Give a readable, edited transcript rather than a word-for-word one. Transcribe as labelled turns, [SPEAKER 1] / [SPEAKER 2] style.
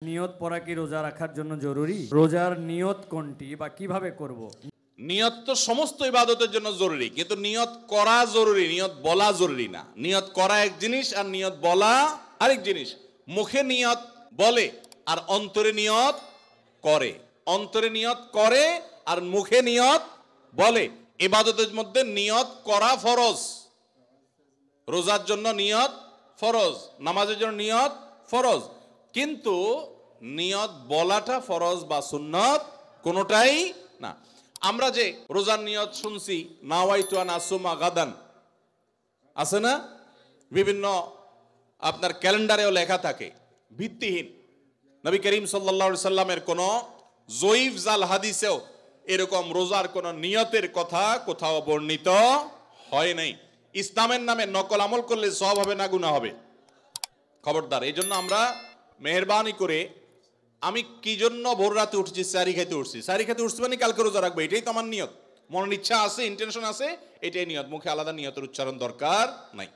[SPEAKER 1] নিয়ত পড়া কি রোজা রাখার জন্য জরুরি? রোজার নিয়ত কোনটি বা কিভাবে করব?
[SPEAKER 2] নিয়ত তো সমস্ত ইবাদতের জন্য জরুরি, কিন্তু নিয়ত করা জরুরি, নিয়ত বলা জরুরি না। নিয়ত করা এক জিনিস আর নিয়ত বলা আরেক জিনিস। মুখে নিয়ত বলে আর অন্তরে নিয়ত করে, অন্তরে নিয়ত করে আর মুখে নিয়ত বলে। ইবাদতের মধ্যে নিয়ত করা ফরজ। রোজার জন্য নিয়ত ফরজ, নামাজের জন্য নিয়ত ফরজ, কিন্তু নিয়ত বলাটা ফরজ বা সুন্নত কোনোটাই না। আমরা যে রোজার নিয়ত শুনছি, নাওয়াইতু আন আসুমা গাদান, আছে না? বিভিন্ন আপনার ক্যালেন্ডারেও লেখা থাকে, ভিত্তিহীন। নবী করিম সাল্লাল্লাহু আলাইহি সাল্লামের কোন জয়ীফ জাল হাদিসেও এরকম রোজার কোন নিয়তের কথা কোথাও বর্ণিত হয় নাই। ইসলামের নামে নকল আমল করলে সওয়াব হবে না গুনাহ হবে? খবরদার। এই জন্য আমরা মেহেরবানি করে, আমি কি জন্য ভোর রাতে উঠছি? সারি খাইতে উঠছি। সারি খাইতে উঠছি মানে কালকে রোজা রাখবো, এটাই তো আমার নিয়ত। মনের ইচ্ছা আছে, ইন্টেনশন আছে, এটাই নিয়ত। মুখে আলাদা নিয়তের উচ্চারণ দরকার নাই।